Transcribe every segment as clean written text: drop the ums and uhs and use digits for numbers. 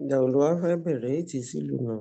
ìjà wo ló wá fẹ́ bẹ̀rẹ̀ ètì sílùú náà?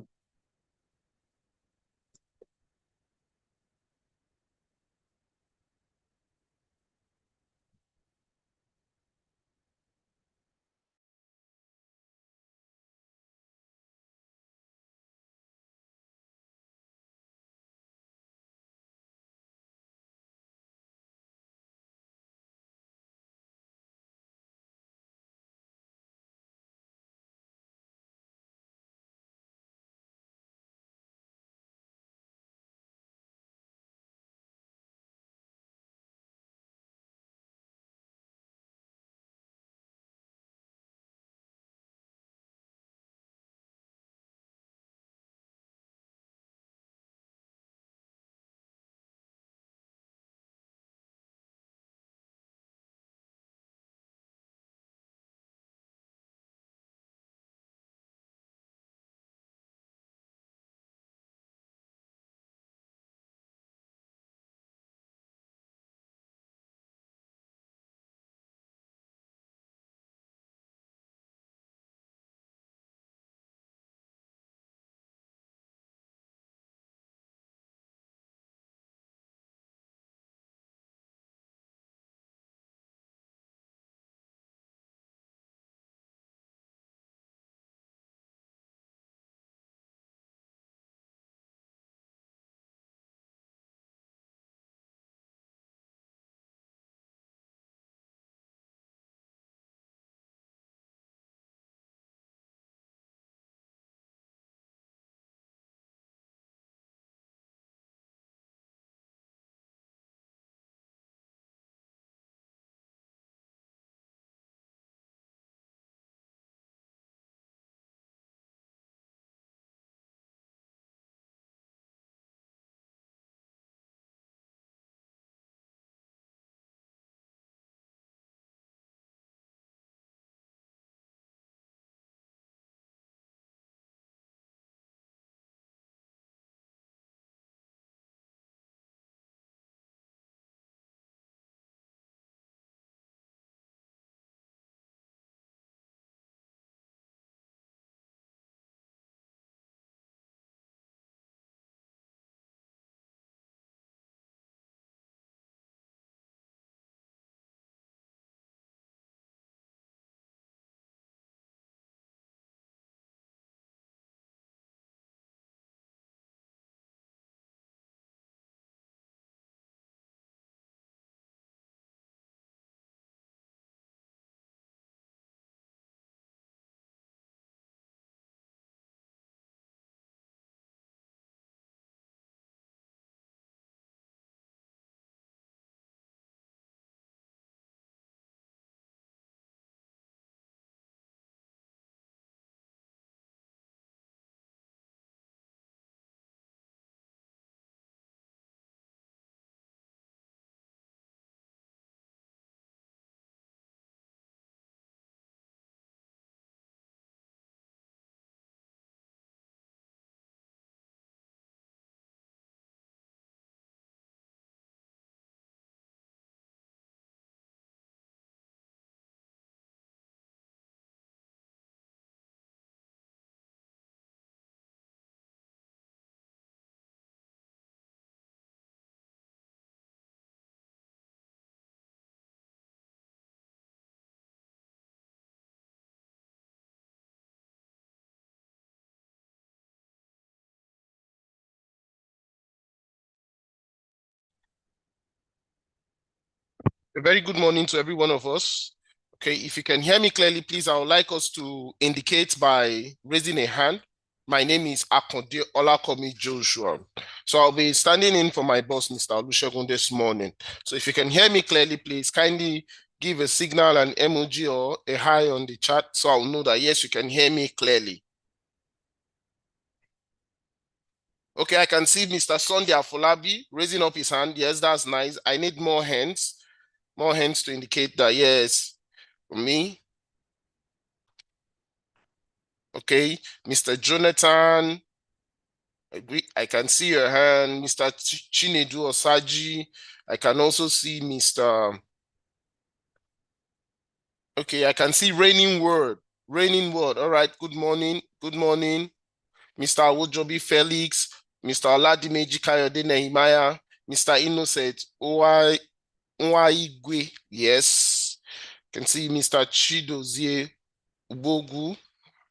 A very good morning to every one of us. Okay, if you can hear me clearly, please, I would like us to indicate by raising a hand. My name is Akonde Olakomi Joshua. So I'll be standing in for my boss, Mr. Olusegun, this morning. So if you can hear me clearly, please kindly give a signal, an emoji or a hi on the chat so I'll know that yes, you can hear me clearly. Okay, I can see Mr. Sunday Afolabi raising up his hand. Yes, that's nice. I need more hands to indicate that yes, for me. Okay, Mr. Jonathan, I can see your hand. Mr. Chinedu Osaji, I can also see Mr. Okay, I can see Raining Word. Raining word. All right. Good morning. Good morning. Mr. Awojobi Felix, Mr. Oladimeji Kayode Nehemiah, Mr. Innocent Nwaigwe. Yes. You can see Mr. Chidozie Ubogu.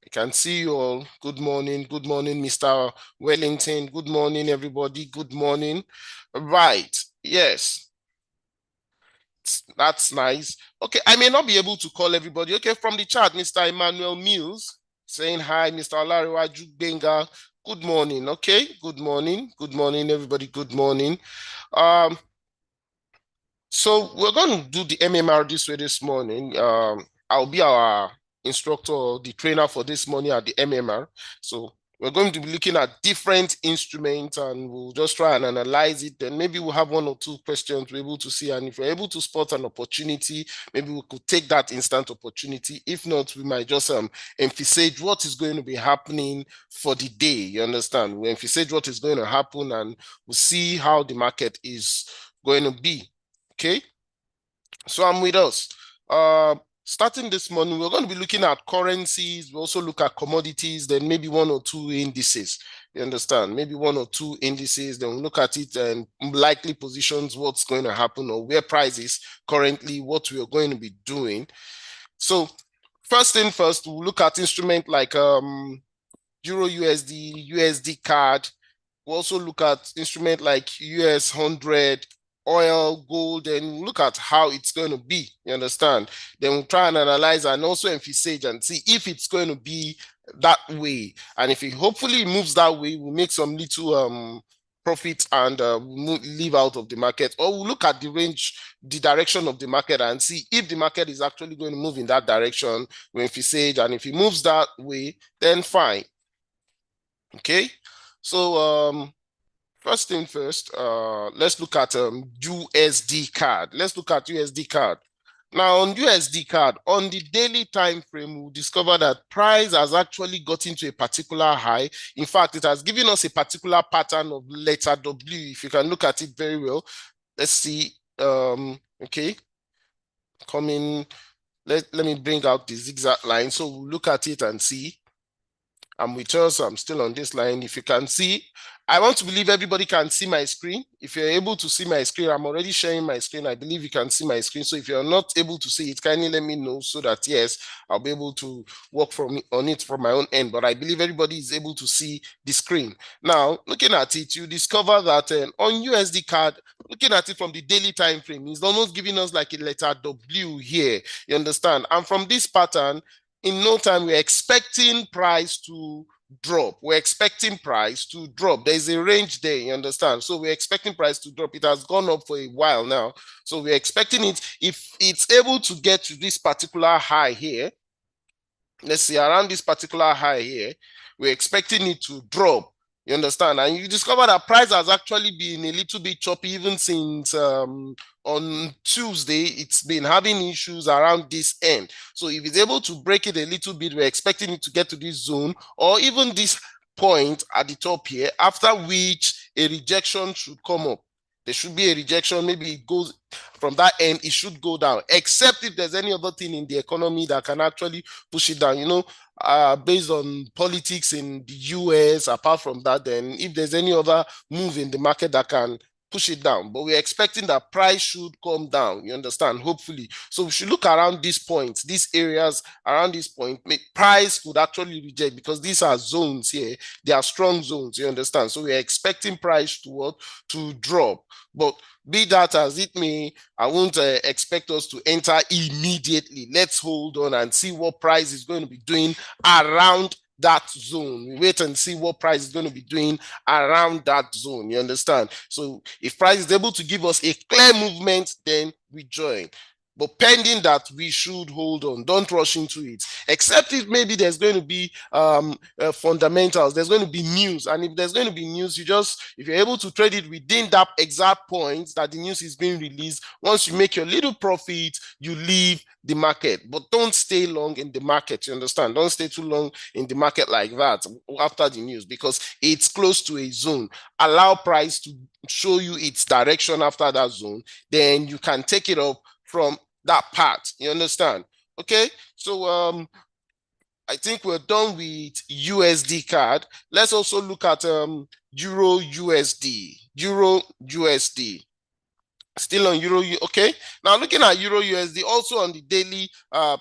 I can see you all. Good morning. Good morning, Mr. Wellington. Good morning, everybody. Good morning. Right. Yes. That's nice. Okay, I may not be able to call everybody. Okay, from the chat, Mr. Emmanuel Mills saying hi, Mr. Olariwaju Benga. Good morning. Okay, good morning. Good morning, everybody. Good morning. So we're going to do the MMR this way this morning. I'll be our instructor, the trainer for this morning at the MMR. So we're going to be looking at different instruments and we'll just try and analyze it. Then maybe we'll have one or two questions we're able to see. And if we're able to spot an opportunity, maybe we could take that instant opportunity. If not, we might just emphasize what is going to be happening for the day. You understand? We emphasize what is going to happen and we'll see how the market is going to be. Okay, so I'm with us. Starting this morning, we're going to be looking at currencies. We also look at commodities, then maybe one or two indices. You understand? Maybe one or two indices. Then we'll look at it and likely positions, what's going to happen or where prices currently, what we are going to be doing. So first thing first, we'll look at instrument like Euro USD, USD CAD. We'll also look at instrument like US 100, oil, gold, and look at how it's going to be. You understand? Then we'll try and analyze and also emphasize and see if it's going to be that way. And if it hopefully moves that way, we'll make some little profit and leave out of the market, or we'll look at the range, the direction of the market and see if the market is actually going to move in that direction. We emphasize, and if it moves that way, then fine. Okay, so first thing first, let's look at USD CAD. Let's look at USD CAD. Now on USD CAD, on the daily time frame, we'll discover that price has actually got into a particular high. In fact, it has given us a particular pattern of letter W. If you can look at it very well, let's see. Okay, coming. Let me bring out the zigzag line. So we'll look at it and see. I'm with us. I'm still on this line. If you can see, I want to believe everybody can see my screen. If you're able to see my screen, I'm already sharing my screen. I believe you can see my screen. So if you're not able to see it, kindly let me know so that, yes, I'll be able to work on it from my own end. But I believe everybody is able to see the screen. Now, looking at it, you discover that on USD CAD, looking at it from the daily time frame, it's almost giving us like a letter W here. You understand? And from this pattern, in no time, we're expecting price to drop. We're expecting price to drop. There's a range there, you understand? So we're expecting price to drop. It has gone up for a while now. So we're expecting it, if it's able to get to this particular high here, let's see, around this particular high here, we're expecting it to drop. You understand? And you discover that price has actually been a little bit choppy even since on Tuesday. It's been having issues around this end. So if it's able to break it a little bit, we're expecting it to get to this zone or even this point at the top here, after which a rejection should come up. There should be a rejection. Maybe it goes from that end, it should go down, except if there's any other thing in the economy that can actually push it down, you know, based on politics in the US. Apart from that, then if there's any other move in the market that can push it down, but we're expecting that price should come down, you understand, hopefully. So we should look around these points, these areas around this point, price could actually reject because these are zones here. They are strong zones, you understand. So we're expecting price to drop, but be that as it may, I won't expect us to enter immediately. Let's hold on and see what price is going to be doing around that zone. We wait and see what price is going to be doing around that zone. You understand? So if price is able to give us a clear movement, then we join. But pending that, we should hold on. Don't rush into it. Except if maybe there's going to be fundamentals, there's going to be news. And if there's going to be news, if you're able to trade it within that exact point that the news is being released, once you make your little profit, you leave the market. But don't stay long in the market, you understand? Don't stay too long in the market like that after the news because it's close to a zone. Allow price to show you its direction after that zone. Then you can take it up from that part, you understand? Okay, so I think we're done with USD card. Let's also look at Euro USD. Euro USD. Still on Euro, okay. Now looking at Euro USD, also on the daily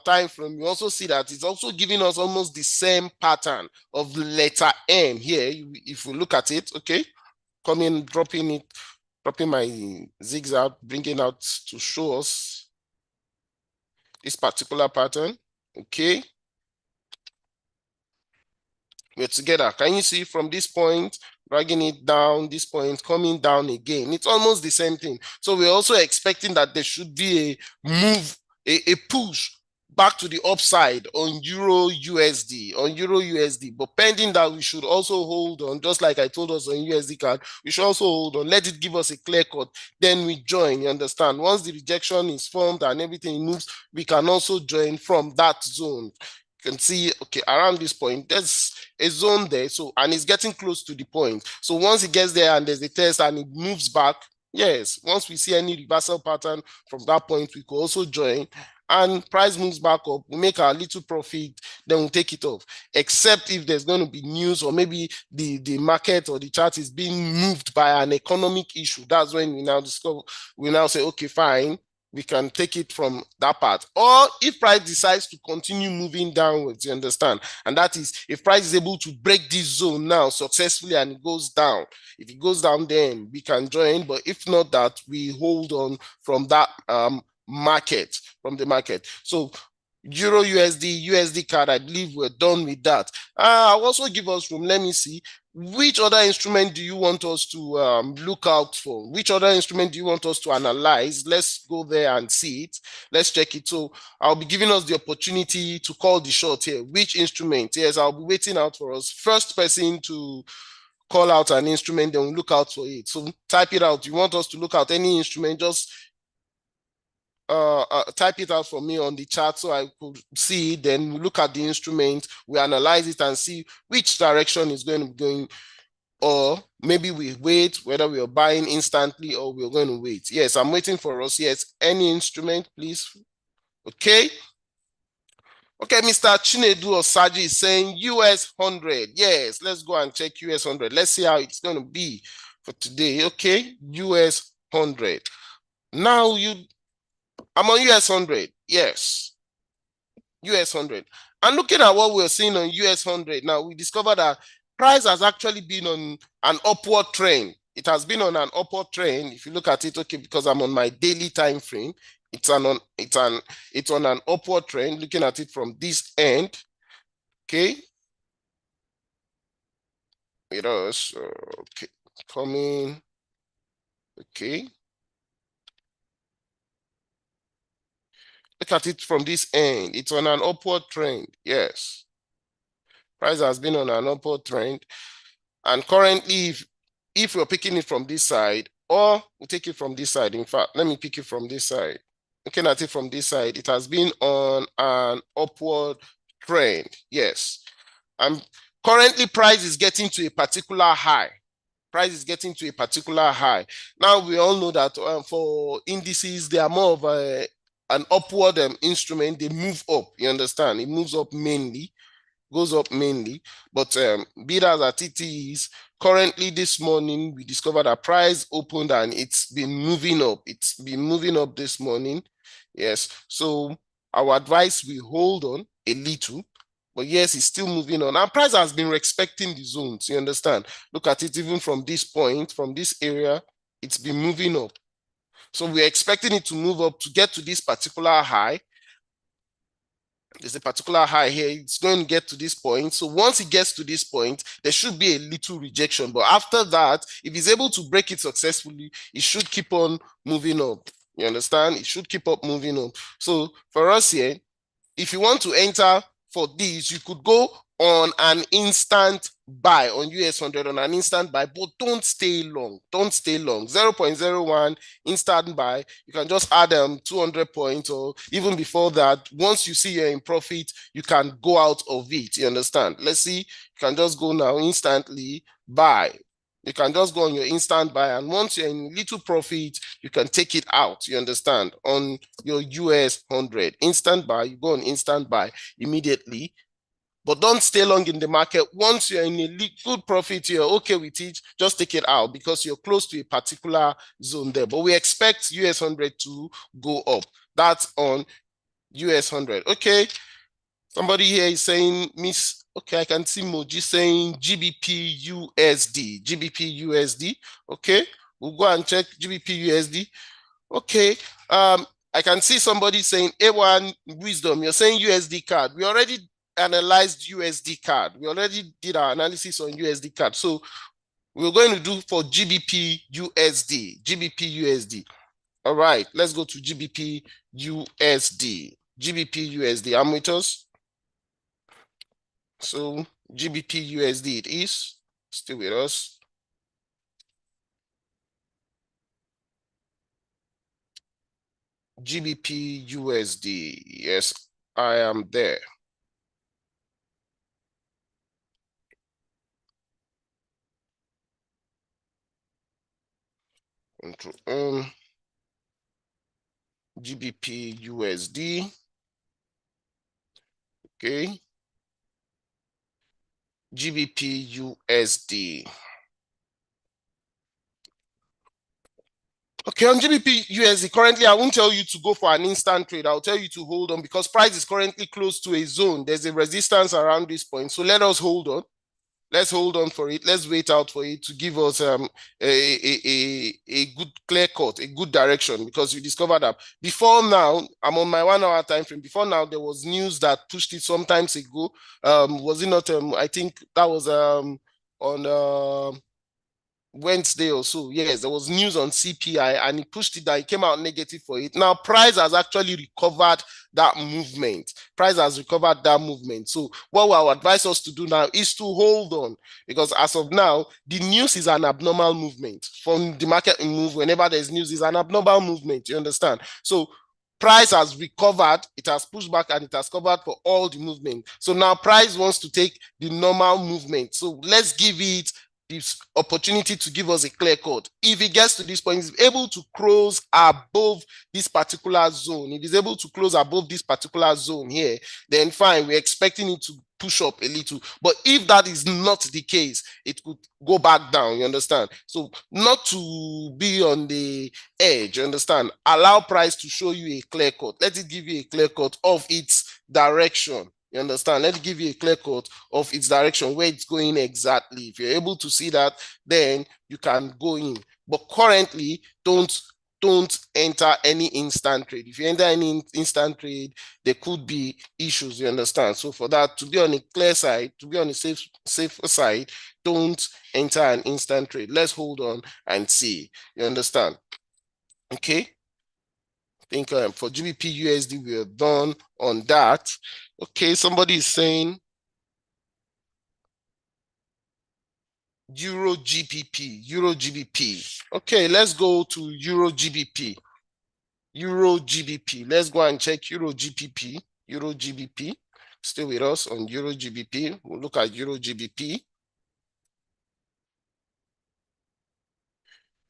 time frame, you also see that it's also giving us almost the same pattern of letter M here. If we look at it, okay, coming, dropping my zigzag, bringing out to show us this particular pattern, okay. We're together. Can you see from this point, dragging it down, this point coming down again? It's almost the same thing. So we're also expecting that there should be a move, a push back to the upside on Euro USD. But pending that, we should also hold on, just like I told us on USD card, we should also hold on, let it give us a clear cut, then we join, you understand? Once the rejection is formed and everything moves, we can also join from that zone. Can see, okay, around this point, there's a zone there. So, and it's getting close to the point. So once it gets there and there's a test and it moves back, yes, once we see any reversal pattern from that point, we could also join. And price moves back up, we make our little profit, then we'll take it off. Except if there's going to be news, or maybe the market or the chart is being moved by an economic issue. That's when we now say, okay, fine, we can take it from that part. Or if price decides to continue moving downwards, you understand? And that is, if price is able to break this zone now successfully and it goes down, if it goes down, then we can join. But if not that, we hold on from that market, from the market. So Euro USD card, I believe we're done with that. I'll also give us room. Let me see. Which other instrument do you want us to look out for? Which other instrument do you want us to analyze? Let's go there and see it. Let's check it. So I'll be giving us the opportunity to call the shot here. Which instrument? Yes, I'll be waiting out for us. First person to call out an instrument, then we'll look out for it. So type it out. You want us to look out any instrument, just type it out for me on the chat so I could see it. Then we look at the instrument, we analyze it and see which direction is going to be going, or maybe we wait whether we are buying instantly or we're going to wait. Yes, I'm waiting for us. Yes, any instrument, please. Okay. Okay, Mr. Chinedu Osaji is saying US 100. Yes, let's go and check US 100. Let's see how it's going to be for today. Okay, US 100. Now I'm on US 100. Yes. US 100. And looking at what we're seeing on US 100, now we discovered that price has actually been on an upward trend. It has been on an upward trend. If you look at it, okay, because I'm on my daily time frame, it's on an upward trend. Looking at it from this end, okay. With us, okay, coming, okay. Look at it from this end. It's on an upward trend. Yes. Price has been on an upward trend. And currently, if we're picking it from this side, or we take it from this side, in fact, let me pick it from this side. Looking at it from this side, it has been on an upward trend. Yes. And currently, price is getting to a particular high. Price is getting to a particular high. Now, we all know that for indices, they are more of an upward instrument. They move up, you understand? It moves up mainly, goes up mainly. But be that as it is, currently this morning, we discovered that price opened and it's been moving up. It's been moving up this morning. Yes. So our advice, we hold on a little. But yes, it's still moving on. And price has been respecting the zones, you understand? Look at it even from this point, from this area, it's been moving up. So we're expecting it to move up to get to this particular high. There's a particular high here. It's going to get to this point. So once it gets to this point, there should be a little rejection. But after that, if it's able to break it successfully, it should keep on moving up. You understand? It should keep up moving up. So for us here, if you want to enter for this, you could go on an instant buy on US 100 on an instant buy, but don't stay long. Don't stay long. 0.01 instant buy. You can just add 200 points, or even before that. Once you see you're in profit, you can go out of it. You understand? Let's see. You can just go now instantly buy. You can just go on your instant buy, and once you're in little profit, you can take it out. You understand? On your US 100 instant buy, you go on instant buy immediately. But don't stay long in the market. Once you're in a good profit, you're okay with it, just take it out because you're close to a particular zone there. But we expect US 100 to go up. That's on US 100. Okay. Somebody here is saying, okay, I can see Moji saying GBP USD. GBP USD. Okay. We'll go and check GBP USD. Okay. I can see somebody saying A1 Wisdom. You're saying USD card. We already analyzed USD card. We already did our analysis on USD card. So we're going to do for GBP USD. GBP USD. All right. Let's go to GBP USD. GBP USD. I'm with us. So GBP USD it is. Still with us. GBP USD. Yes, I am there. Control GBP USD. Okay. GBP USD. Okay, on GBP USD, currently, I won't tell you to go for an instant trade. I'll tell you to hold on because price is currently close to a zone. There's a resistance around this point. So let us hold on. Let's hold on for it. Let's wait out for it to give us a good clear cut, a good direction, because you discovered that before now, I'm on my 1 hour time frame. Before now, there was news that pushed it sometimes ago. Was it not? I think that was on Wednesday or so. Yes, there was news on CPI and he pushed it down. It came out negative for it. Now, price has actually recovered that movement. Price has recovered that movement. So what I would advise us to do now is to hold on, because as of now, the news is an abnormal movement. From the market move, whenever there's news, is an abnormal movement. You understand? So price has recovered, it has pushed back, and it has covered for all the movement. So now price wants to take the normal movement. So let's give it this opportunity to give us a clear cut. If it gets to this point, is able to close above this particular zone. If it's able to close above this particular zone here, then fine, we're expecting it to push up a little. But if that is not the case, it could go back down, you understand? So not to be on the edge, you understand? Allow price to show you a clear cut. Let it give you a clear cut of its direction. You understand? Let me give you a clear cut of its direction, where it's going exactly. If you're able to see that, then you can go in. But currently, don't enter any instant trade. If you enter any instant trade, there could be issues, you understand? So for that, to be on a clear side, to be on a safe side, don't enter an instant trade. Let's hold on and see. You understand? Okay. I think for GBP USD, we are done on that. Okay, somebody is saying Euro GBP, Euro GBP. Okay, let's go to Euro GBP. Euro GBP. Let's go and check Euro GBP. Euro GBP. Stay with us on Euro GBP. We'll look at Euro GBP.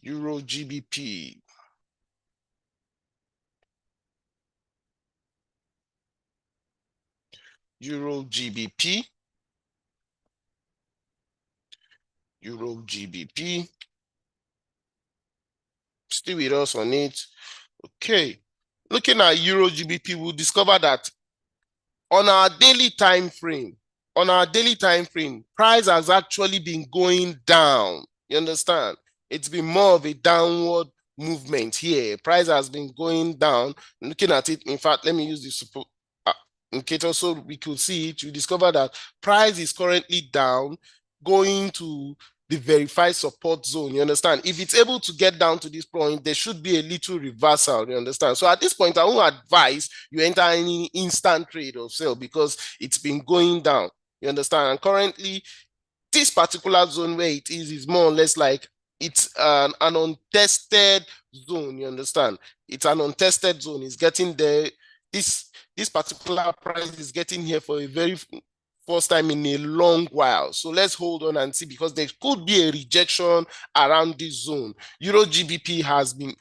Euro GBP. Euro GBP. Euro GBP. Stay with us on it. Okay. Looking at Euro GBP, we'll discover that on our daily time frame, price has actually been going down. You understand? It's been more of a downward movement here. Price has been going down. Looking at it, in fact, let me use this indicator so we could see it. You discover that price is currently down, going to the verified support zone. You understand? If it's able to get down to this point, there should be a little reversal. You understand? So at this point, I won't advise you enter any instant trade or sell because it's been going down. You understand? And currently, this particular zone where it is more or less like it's an untested zone. You understand? It's an untested zone. It's getting there. This particular price is getting here for a very first time in a long while. So let's hold on and see, because there could be a rejection around this zone. Euro GBP has been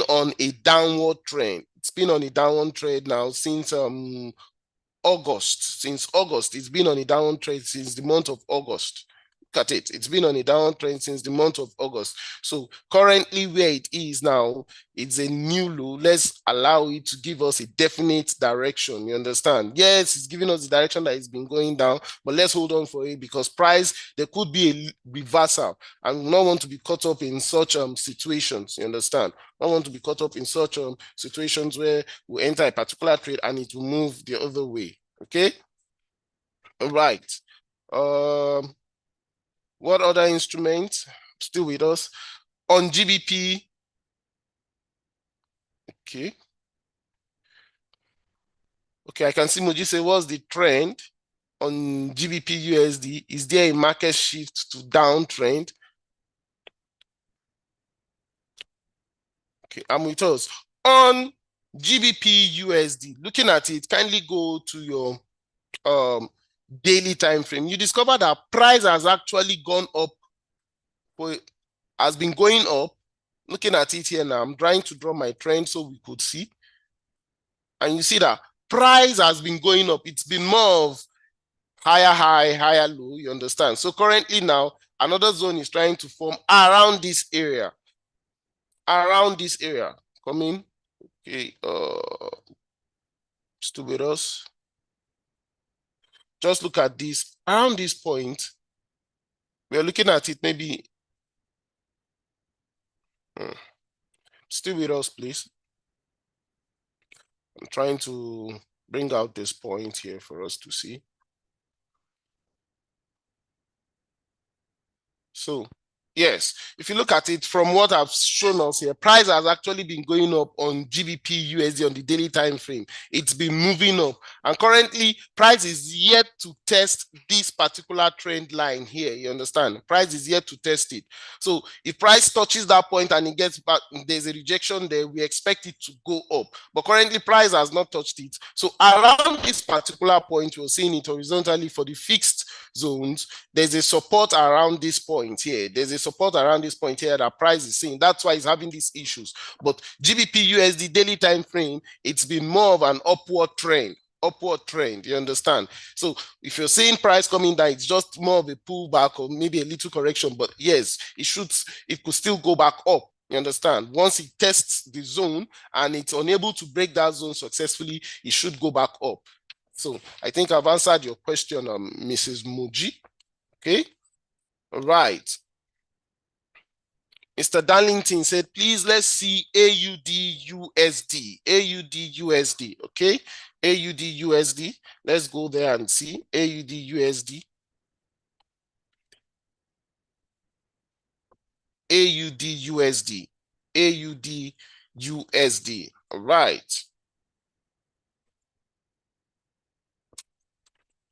on a downward trend. It's been on a downward trend now since August. Since August, it's been on a downward trend since the month of August. Look at it. It's been on a downward trend since the month of August. So currently where it is now, it's a new low. Let's allow it to give us a definite direction. You understand? Yes, it's giving us the direction that it's been going down, but let's hold on for it because price, there could be a reversal. And we don't want to be caught up in such situations. You understand? I don't want to be caught up in such situations where we enter a particular trade and it will move the other way. Okay. All right. What other instruments still with us on GBP? Okay. Okay, I can see Moji say, what's the trend on GBP USD? Is there a market shift to downtrend? Okay, I'm with us. On GBP USD, looking at it, kindly go to your daily time frame. You discover that price has actually gone up, has been going up. Looking at it here now, I'm trying to draw my trend so we could see. And you see that price has been going up. It's been more of higher high, higher low, you understand? So currently now, another zone is trying to form around this area. Around this area. Come in. Okay, still with us. Just look at this. Around this point, we're looking at it maybe. Still with us, please. I'm trying to bring out this point here for us to see. So, yes, if you look at it from what I've shown us here, price has actually been going up on GBP USD on the daily time frame. It's been moving up, and currently price is yet to test this particular trend line here. You understand? Price is yet to test it. So if price touches that point and it gets back, there's a rejection there, we expect it to go up. But currently price has not touched it. So around this particular point, we're seeing it horizontally for the fixed zones. There's a support around this point here. There's a support around this point here that price is seeing. That's why it's having these issues. But GBP USD daily time frame, it's been more of an upward trend. You understand? So if you're seeing price coming down, it's just more of a pullback or maybe a little correction. But yes, it could still go back up. You understand? Once it tests the zone and it's unable to break that zone successfully, it should go back up. So I think I've answered your question, Mrs. Muji. Okay. All right. Mr. Darlington said, please let's see AUD USD. AUD USD. Okay. AUD USD. Let's go there and see AUD USD. AUD USD. AUD USD. All right.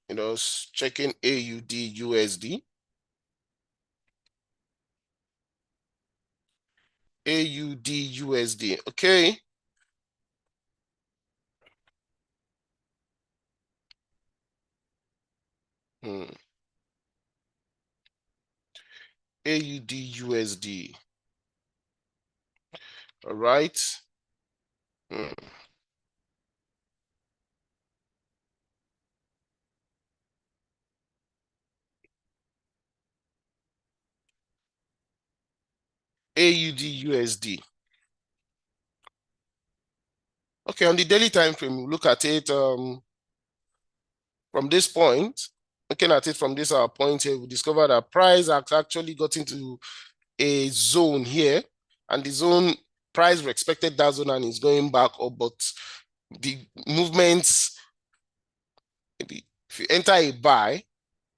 You know, checking AUD USD. AUD USD. Okay. AUD USD. All right. AUD USD. Okay, on the daily time frame, we look at it from this point. Looking at it from this point here, we discover that price has actually got into a zone here, and the zone price respected that zone and is going back up, but the movements, if you enter a buy,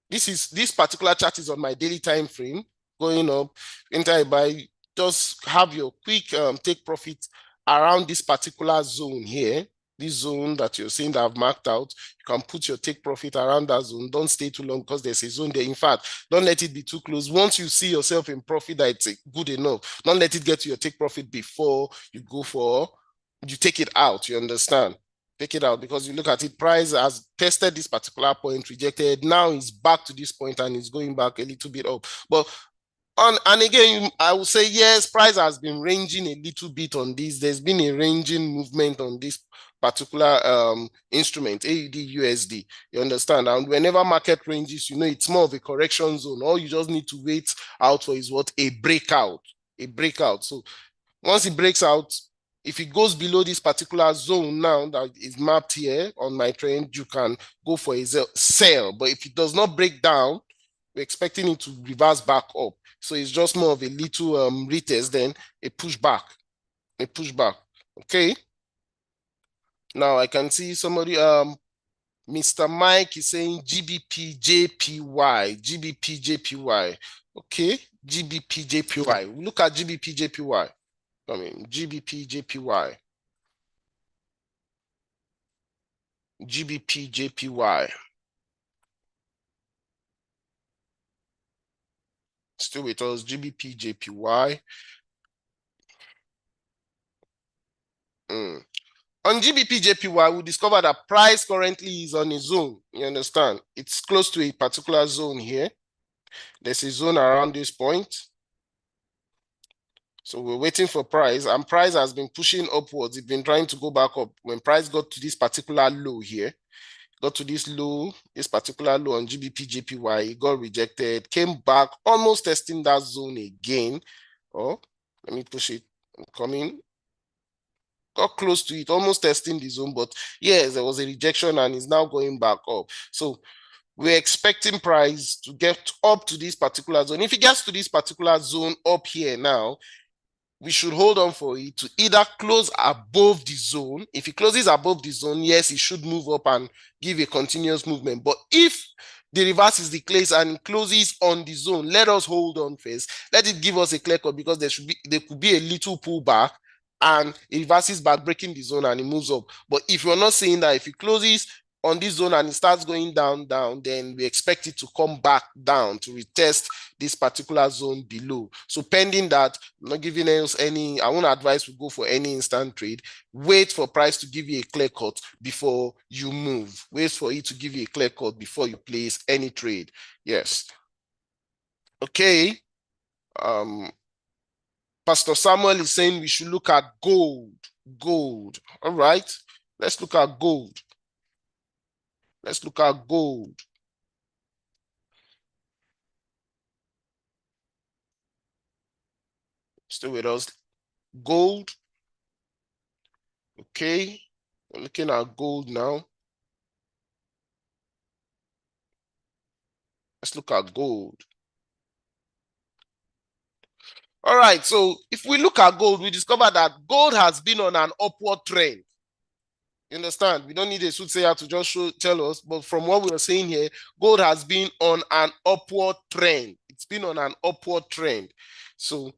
this particular chart is on my daily time frame going up. Enter a buy, just have your quick take profit around this particular zone here. This zone that you're seeing that I've marked out, you can put your take profit around that zone. Don't stay too long because there's a zone there. In fact, don't let it be too close. Once you see yourself in profit that it's good enough, don't let it get to your take profit before you take it out. You understand? Take it out, because you look at it, price has tested this particular point, rejected. Now it's back to this point and it's going back a little bit up. But and again, I will say, yes, price has been ranging a little bit on this. There's been a ranging movement on this particular instrument, AUD USD. You understand? And whenever market ranges, you know, it's more of a correction zone. All you just need to wait out for is what? A breakout. A breakout. So once it breaks out, if it goes below this particular zone now that is mapped here on my trend, you can go for a sell. But if it does not break down, we're expecting it to reverse back up. So it's just more of a little retest, then a pushback. A pushback. Okay. Now I can see somebody, Mr. Mike is saying GBP JPY. GBP JPY. Okay. GBP JPY. We look at GBP JPY. I mean, GBP JPY. GBP JPY. Still with us, GBP JPY. On GBP JPY, we discover that price currently is on a zone. You understand? It's close to a particular zone here. There's a zone around this point. So we're waiting for price, and price has been pushing upwards. It's been trying to go back up. When price got to this particular low here, got to this low, this particular low on GBP JPY, it got rejected, came back, almost testing that zone again. Oh, let me push it. I'm coming. Got close to it, almost testing the zone, but yes, there was a rejection and it's now going back up. So we're expecting price to get up to this particular zone. If it gets to this particular zone up here now, we should hold on for it to either close above the zone. If it closes above the zone, yes, it should move up and give a continuous movement. But if the reverse is the case and it closes on the zone, let us hold on first. Let it give us a clear cut, because there could be a little pullback and it reverses back, breaking the zone, and it moves up. But if you're not seeing that, if it closes on this zone and it starts going down, then we expect it to come back down to retest this particular zone below. So pending that, I'm not giving us any, I won't advise we go for any instant trade. Wait for price to give you a clear cut before you move. Wait for it to give you a clear cut before you place any trade. Yes. Okay. Pastor Samuel is saying we should look at gold. Gold. All right. Let's look at gold. Let's look at gold. Still with us. Gold. Okay. We're looking at gold now. Let's look at gold. All right. So if we look at gold, we discover that gold has been on an upward trend. You understand? We don't need a soothsayer to just tell us, but from what we are saying here, gold has been on an upward trend. It's been on an upward trend. So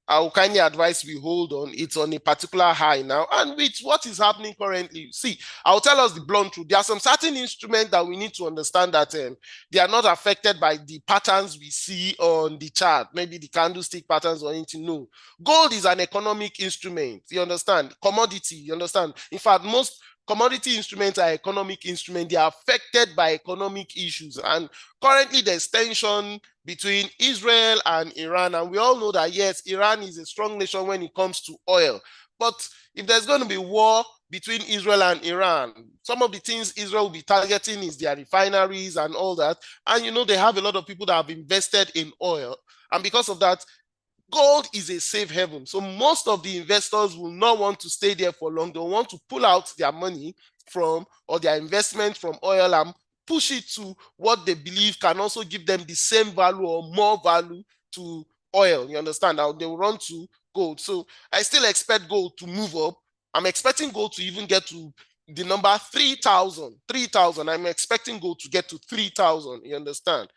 I will kindly advise we hold on. It's on a particular high now. And with what is happening currently, see, I'll tell us the blunt truth. There are some certain instruments that we need to understand that they are not affected by the patterns we see on the chart, maybe the candlestick patterns or anything. No. Gold is an economic instrument. You understand? Commodity. You understand? In fact, most commodity instruments are economic instruments. They are affected by economic issues. And currently there's tension between Israel and Iran. And we all know that, yes, Iran is a strong nation when it comes to oil. But if there's going to be war between Israel and Iran, some of the things Israel will be targeting is their refineries and all that. And, you know, they have a lot of people that have invested in oil. And because of that, gold is a safe haven. So most of the investors will not want to stay there for long. They'll want to pull out their money from, or their investment from oil, and push it to what they believe can also give them the same value or more value to oil. You understand? Now they will run to gold. So I still expect gold to move up. I'm expecting gold to even get to the number 3,000. 3,000. I'm expecting gold to get to 3,000. You understand?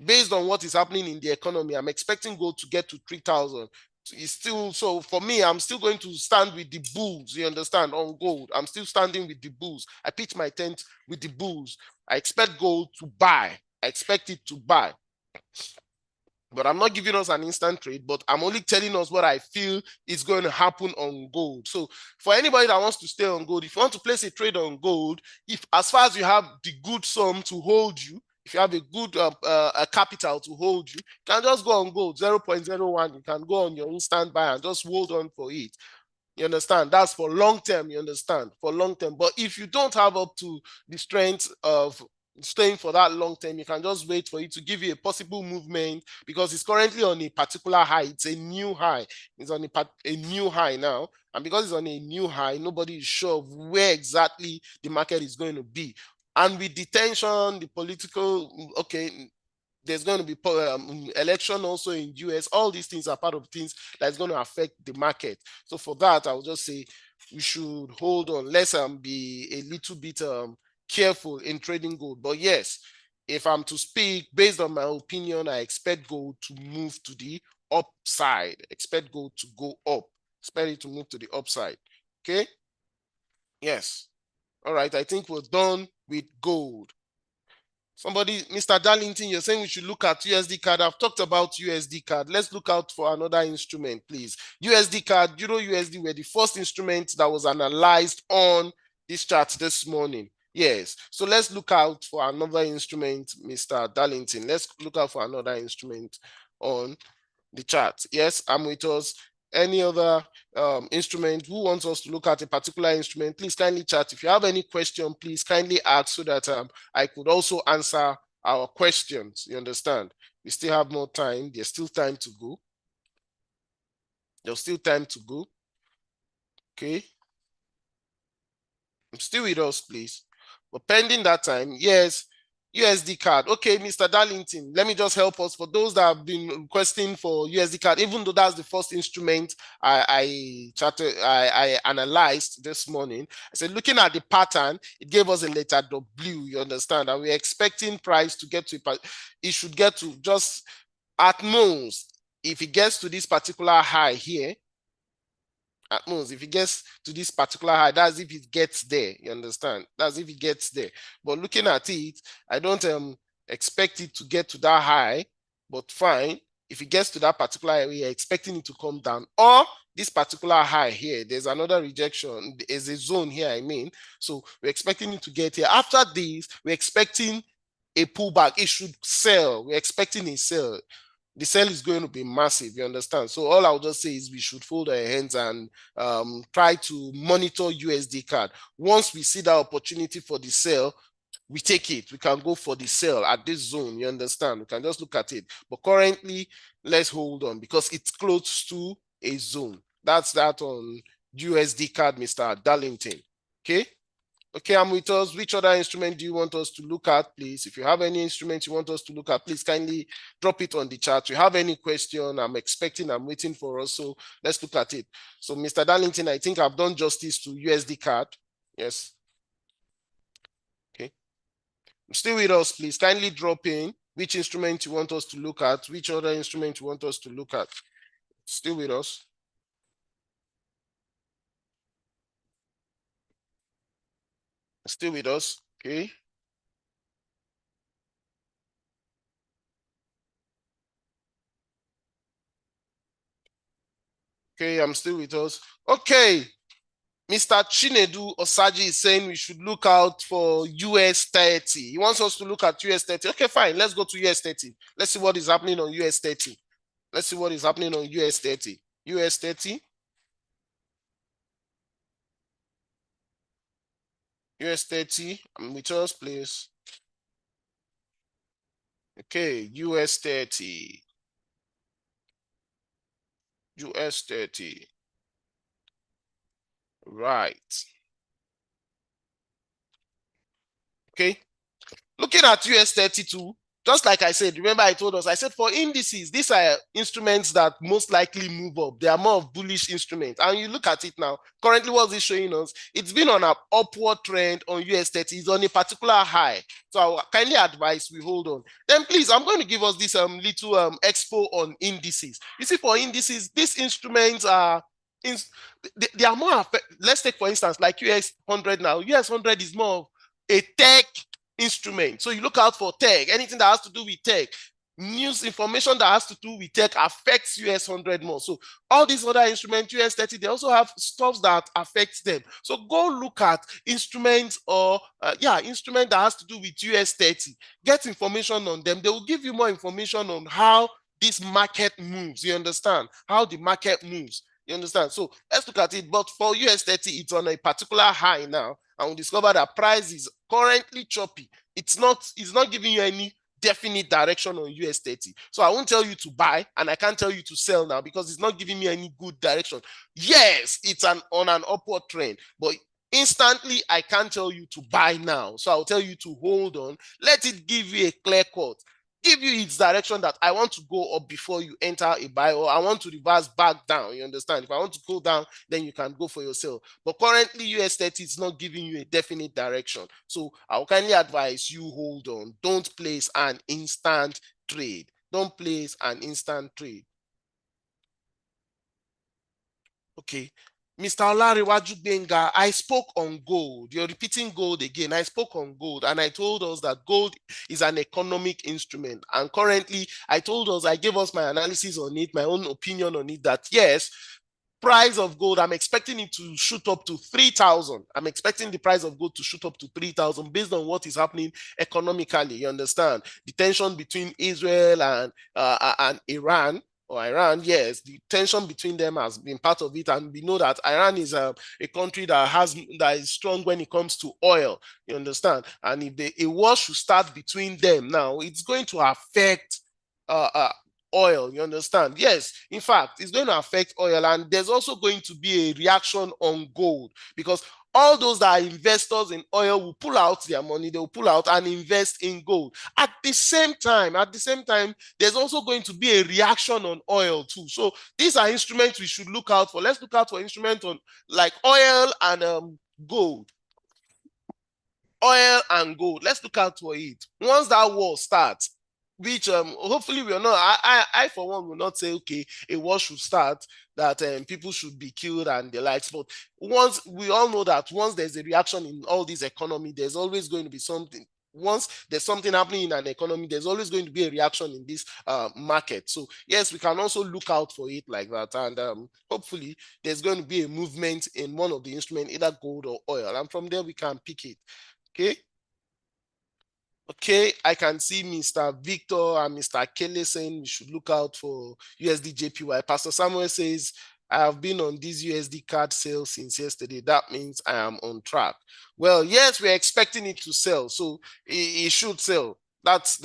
Based on what is happening in the economy, I'm expecting gold to get to 3,000. It's still, so for me, I'm still going to stand with the bulls, you understand, on gold. I'm still standing with the bulls. I pitch my tent with the bulls. I expect gold to buy. I expect it to buy. But I'm not giving us an instant trade, but I'm only telling us what I feel is going to happen on gold. So for anybody that wants to stay on gold, if you want to place a trade on gold, if as far as you have the good sum to hold you, if you have a good capital to hold you, you can just go on gold, 0.01. You can go on your instant buy and just hold on for it. You understand? That's for long term, you understand? For long term. But if you don't have up to the strength of staying for that long term, you can just wait for it to give you a possible movement because it's currently on a particular high. It's a new high. It's on a new high now. And because it's on a new high, nobody is sure of where exactly the market is going to be. And with the tension, the political, okay, there's going to be election also in US. All these things are part of things that's going to affect the market. So for that, I will just say we should hold on. Let's be a little bit careful in trading gold. But yes, if I'm to speak based on my opinion, I expect gold to move to the upside. Expect gold to go up. Expect it to move to the upside. Okay? Yes. All right. I think we're done with gold. Somebody, Mr. Darlington, you're saying we should look at USD CAD. I've talked about USD CAD. Let's look out for another instrument, please. USD CAD, Euro USD were the first instrument that was analyzed on this chart this morning. Yes. So let's look out for another instrument, Mr. Darlington. Let's look out for another instrument on the chart. Yes, I'm with us. Any other instrument who wants us to look at a particular instrument, please kindly chat. If you have any question, please kindly ask so that I could also answer our questions. You understand? We still have more time. There's still time to go. There's still time to go. Okay. Still with us, please. But pending that time, yes, USD CAD. Okay, Mr. Darlington, let me just help us for those that have been requesting for USD CAD, even though that's the first instrument I analyzed this morning. I said, looking at the pattern, it gave us a letter W, you understand? And we're expecting price to get to, it should get to just at most, if it gets to this particular high here, at most, if it gets to this particular high, that's if it gets there. You understand? That's if it gets there. But looking at it, I don't expect it to get to that high, but fine. If it gets to that particular area, expecting it to come down, or this particular high here, there's another rejection. There's a zone here, I mean. So we're expecting it to get here. After this, we're expecting a pullback. It should sell. We're expecting a sell. The sell is going to be massive, you understand? So all I'll just say is we should fold our hands and try to monitor USD CAD. Once we see that opportunity for the sell, we take it. We can go for the sell at this zone, you understand? We can just look at it. But currently, let's hold on because it's close to a zone. That's that on USD CAD, Mr. Darlington. Okay? Okay, I'm with us. Which other instrument do you want us to look at, please? If you have any instrument you want us to look at, please kindly drop it on the chat. If you have any question, I'm waiting for us. So let's look at it. So, Mr. Darlington, I think I've done justice to USD CAD. Yes. Okay. Still with us, please. Kindly drop in which instrument you want us to look at, which other instrument you want us to look at. Still with us. Still with us. Okay. Okay, I'm still with us. Okay. Mr. Chinedu Osaji is saying we should look out for US 30. He wants us to look at US 30. Okay, fine. Let's go to US 30. Let's see what is happening on US 30. Let's see what is happening on US 30. US 30. US 30. I'm with us, please. Okay, US 30. US 30. Right. Okay. Looking at US 32, just like I said, remember I told us, I said for indices, these are instruments that most likely move up. They are more of bullish instruments. And you look at it now, currently what's it showing us? It's been on an upward trend on US 30. It's on a particular high. So I will kindly advise we hold on. Then please, I'm going to give us this little expo on indices. You see, for indices, these instruments are they are more, let's take for instance, like US 100 now. US 100 is more of a tech instrument. So you look out for tech, anything that has to do with tech, news information that has to do with tech affects US 100 more. So all these other instruments, US 30, they also have stuff that affects them. So go look at instruments or instrument that has to do with US 30. Get information on them. They will give you more information on how this market moves. You understand how the market moves. You understand? So let's look at it. But for US30, it's on a particular high now, and we discover that price is currently choppy. It's not giving you any definite direction on US30. So I won't tell you to buy, and I can't tell you to sell now because it's not giving me any good direction. Yes, it's on an upward trend, but instantly I can't tell you to buy now. So I'll tell you to hold on. Let it give you a clear cut. Give you its direction that I want to go up before you enter a buy, or I want to reverse back down. You understand? If I want to go down, then you can go for your sale. But currently, US30 is not giving you a definite direction. So I'll kindly advise you hold on. Don't place an instant trade. Don't place an instant trade. Okay. Mr. Olariwaju Benga, I spoke on gold. You're repeating gold again. I spoke on gold and I told us that gold is an economic instrument. And currently, I gave us my analysis on it, my own opinion on it, that yes, price of gold, I'm expecting it to shoot up to 3,000. I'm expecting the price of gold to shoot up to 3,000 based on what is happening economically. You understand? The tension between Israel and Iran, or Iran, yes, the tension between them has been part of it, and we know that Iran is a country that is strong when it comes to oil. You understand? And if a war should start between them now, it's going to affect oil. You understand? Yes, in fact, it's going to affect oil, and there's also going to be a reaction on gold because all those that are investors in oil will pull out their money, they will pull out and invest in gold. At the same time, there's also going to be a reaction on oil too. So these are instruments we should look out for. Let's look out for instruments on like oil and gold. Oil and gold. Let's look out for it. Once that war starts, which hopefully we are not, I for one will not say, okay, a war should start, that people should be killed and the likes. But once we all know that once there's a reaction in all this economy, there's always going to be something. Once there's something happening in an economy, there's always going to be a reaction in this market. So yes, we can also look out for it like that. And hopefully there's going to be a movement in one of the instruments, either gold or oil. And from there, we can pick it. Okay. Okay, I can see Mr. Victor and Mr. Kelly saying we should look out for USD JPY. Pastor Samuel says, I have been on this USD card sale since yesterday. That means I am on track. Well, yes, we're expecting it to sell, so it should sell. That's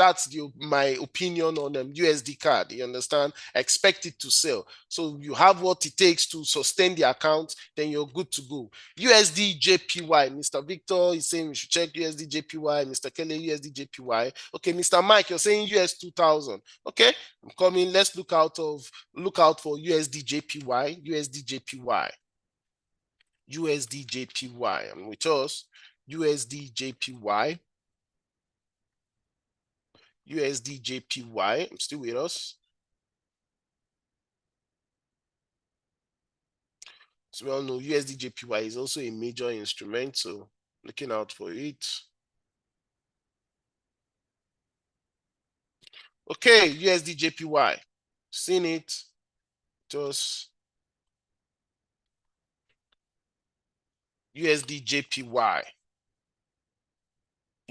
my opinion on USD card. You understand? Expect it to sell. So you have what it takes to sustain the account, then you're good to go. USD JPY. Mr. Victor is saying we should check USD JPY. Mr. Kelly, USD JPY. Okay, Mr. Mike, you're saying US 2000. Okay, I'm coming. Let's look out for USD JPY. USD JPY. USD JPY. I'm with us. USD JPY. USD JPY. I'm still with us. So we all know USD JPY is also a major instrument, so looking out for it. Okay, USD JPY. Seen it. Just USD JPY.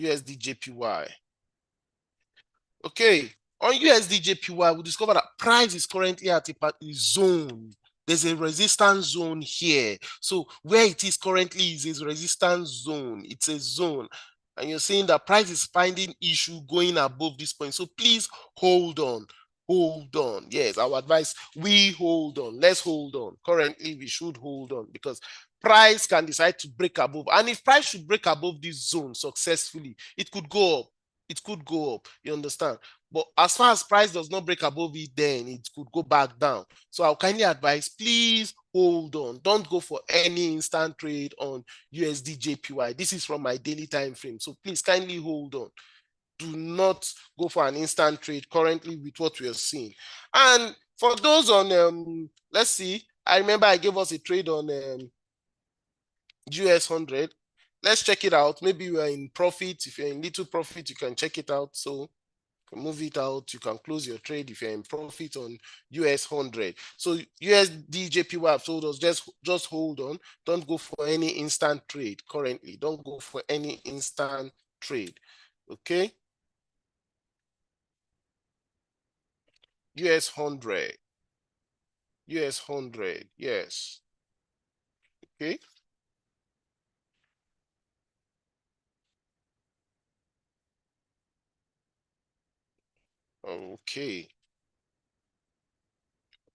USD JPY. Okay, on USD JPY, we discover that price is currently at a zone. There's a resistance zone here. So where it is currently is a resistance zone. It's a zone. And you're saying that price is finding issue going above this point. So please hold on. Hold on. Yes, our advice, we hold on. Let's hold on. Currently, we should hold on because price can decide to break above. And if price should break above this zone successfully, it could go up. It could go up. You understand? But as far as price does not break above it, then it could go back down. So I'll kindly advise, please hold on. Don't go for any instant trade on USD JPY. This is from my daily time frame. So please kindly hold on. Do not go for an instant trade currently with what we are seeing. And for those on, let's see, I remember I gave us a trade on US 100. Let's check it out. Maybe you are in profit. If you're in little profit, you can check it out. So move it out. You can close your trade if you're in profit on US 100. So USD JPY have told us just hold on. Don't go for any instant trade currently. Don't go for any instant trade. Okay. US 100. US 100, yes. Okay. Okay.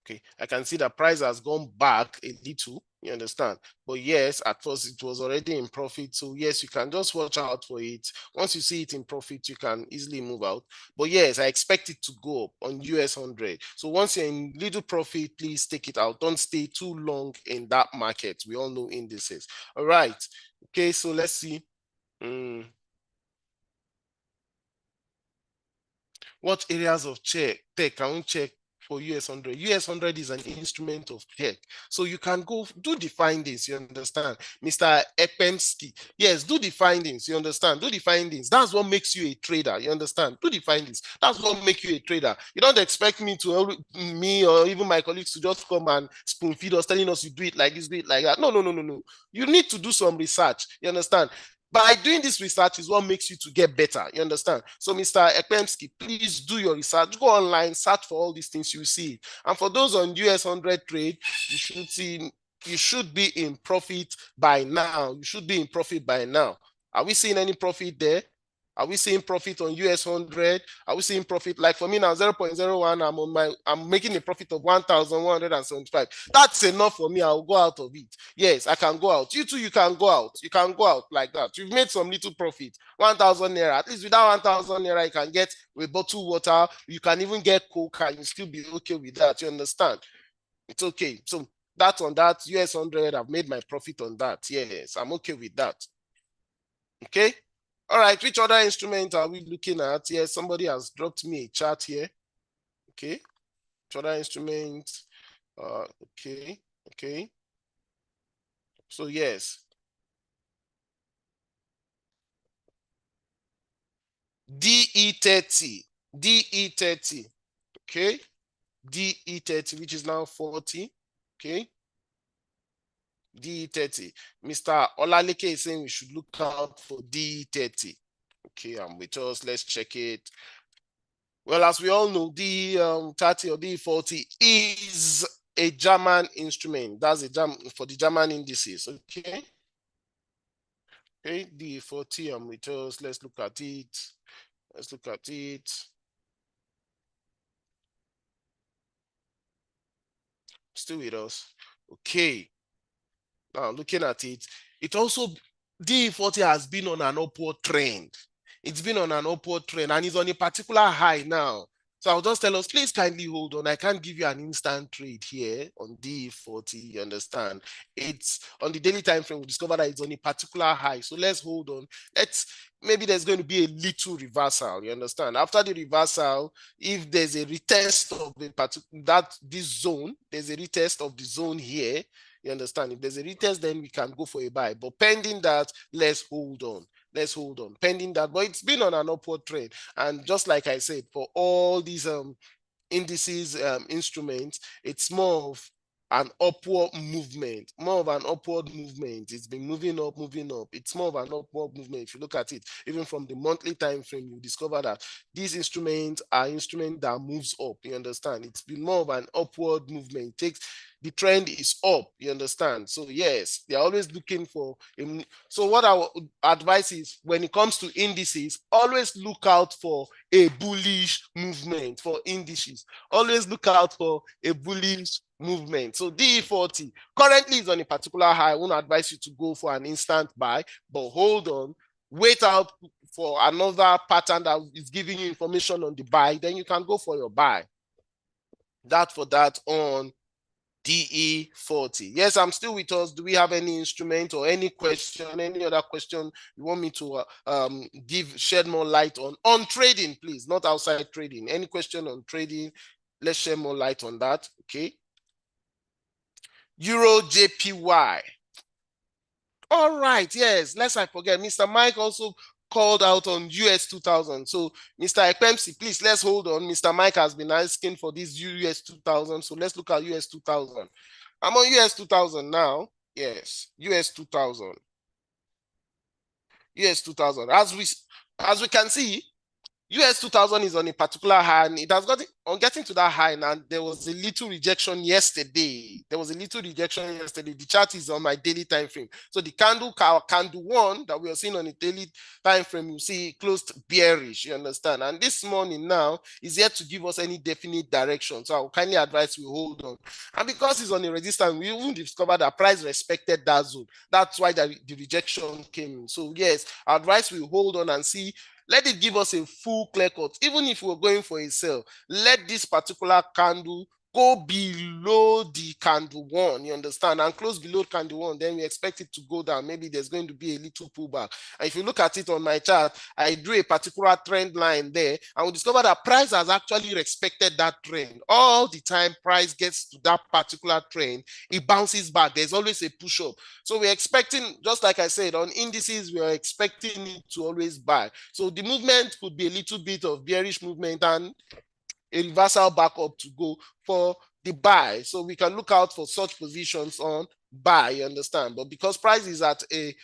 Okay, I can see the price has gone back a little, you understand? But yes, at first it was already in profit. So yes, you can just watch out for it. Once you see it in profit, you can easily move out. But yes, I expect it to go up on US 100. So once you're in little profit, please take it out. Don't stay too long in that market. We all know indices. All right. Okay, so let's see. What areas of tech can we check for US 100? US 100 is an instrument of tech. So you can go do the findings, you understand? Mr. Ekpemsky. Yes, do the findings, you understand? Do the findings. That's what makes you a trader, you understand? Do the findings. That's what makes you a trader. You don't expect me or even my colleagues to just come and spoon feed us, telling us you do it like this, do it like that. No, no, no, no, no. You need to do some research, you understand? By doing this research is what makes you to get better. You understand? So, Mr. Ekpemsky, please do your research. Go online, search for all these things you see. And for those on US 100 trade, you should be in profit by now. You should be in profit by now. Are we seeing any profit there? Are we seeing profit on US 100? Are we seeing profit? Like for me now, 0.01, I'm making a profit of 1,175. That's enough for me. I'll go out of it. Yes, I can go out. You too, you can go out. You can go out like that. You've made some little profit. 1,000 naira. At least without 1,000 naira, you can get a bottle water. You can even get Coke and you still be okay with that. You understand? It's okay. So that's on that. US 100, I've made my profit on that. Yes, I'm okay with that. Okay. All right. Which other instrument are we looking at? Yes, somebody has dropped me a chart here. Okay. Which other instrument? Okay. Okay. So yes. DE30. DE30. Okay. DE30, which is now 40. Okay. DE30. Mr. Olaleke is saying we should look out for DE30. Okay, I'm with us. Let's check it. Well, as we all know, DE30 or DE40 is a German instrument. That's a German for the German indices. Okay. Okay, DE40, I'm with us. Let's look at it. Let's look at it. Still with us. Okay. Now looking at it, it also DE40 has been on an upward trend. It's been on an upward trend and it's on a particular high now. So I'll just tell us, please kindly hold on. I can't give you an instant trade here on DE40. You understand? It's on the daily time frame. We discover that it's on a particular high. So let's hold on. Maybe there's going to be a little reversal. You understand? After the reversal, if there's a retest of this zone, there's a retest of the zone here. You understand? If there's a retest, then we can go for a buy. But pending that, let's hold on. Let's hold on. Pending that, but it's been on an upward trend. And just like I said, for all these indices instruments, it's more of an upward movement, more of an upward movement. It's been moving up, moving up. It's more of an upward movement. If you look at it, even from the monthly time frame, you discover that these instruments are instruments that moves up. You understand? It's been more of an upward movement. The trend is up. You understand? So yes, they're always looking for. So what our advice is, when it comes to indices, always look out for a bullish movement for indices. Always look out for a bullish movement. So DE40 currently is on a particular high. I won't advise you to go for an instant buy, but hold on, wait out for another pattern that is giving you information on the buy, then you can go for your buy. That for that on DE40. Yes, I'm still with us. Do we have any instrument or any question, any other question you want me to shed more light on trading, please, not outside trading? Any question on trading? Let's shed more light on that. Okay. Euro JPY. All right. Yes. Lest I forget, Mr. Mike also called out on US 2000. So, Mr. Ekpemsky, please, let's hold on. Mr. Mike has been asking for this US 2000. So, let's look at US 2000. I'm on US 2000 now. Yes, US 2000. US 2000. As we can see, US 2000 is on a particular high, and it has got on getting to that high. Now there was a little rejection yesterday. The chart is on my daily time frame. So the candle one that we are seeing on the daily time frame, you see it closed bearish. You understand? And this morning now is yet to give us any definite direction. So I will kindly advise we hold on. And because it's on a resistance, we even discovered that price respected that zone. That's why the rejection came in. So yes, I advise we hold on and see. Let it give us a full clear cut. Even if we're going for a sell, let this particular candle go below the candle one, you understand, and close below candle one, then we expect it to go down. Maybe there's going to be a little pullback. And if you look at it on my chart, I drew a particular trend line there, and we discover that price has actually respected that trend. All the time price gets to that particular trend, it bounces back. There's always a push up. So we're expecting, just like I said, on indices, we are expecting it to always buy. So the movement could be a little bit of bearish movement and a reversal back up to go for the buy. So we can look out for such positions on buy, you understand? But because price is at a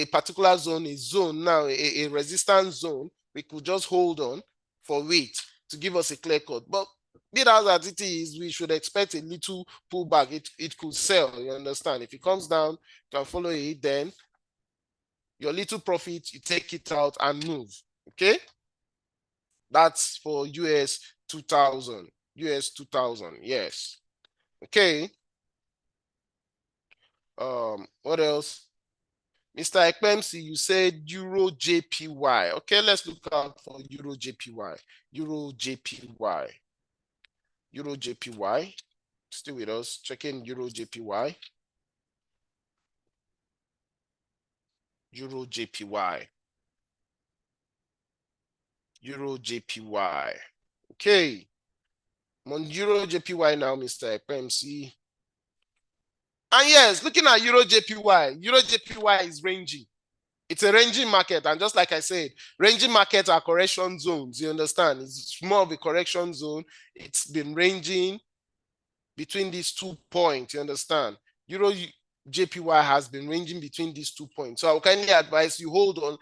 particular zone, a zone now, a resistance zone, we could just hold on for wait to give us a clear cut. But be that as it is, we should expect a little pullback. It could sell, you understand? If it comes down, you can follow it, then your little profit, you take it out and move, okay? That's for US 2000. US 2000, yes. Okay. What else? Mr. Ekpemsi, you said Euro JPY. Okay, let's look out for Euro JPY. Euro JPY. Euro JPY. Stay with us. Checking Euro JPY. Euro JPY. Euro JPY. Okay. I'm on Euro JPY now, Mr. Ekpemsi. And yes, looking at Euro JPY is ranging. It's a ranging market. And just like I said, ranging markets are correction zones. You understand? It's more of a correction zone. It's been ranging between these 2 points. You understand? Euro JPY has been ranging between these 2 points. So I will kindly advise you hold on.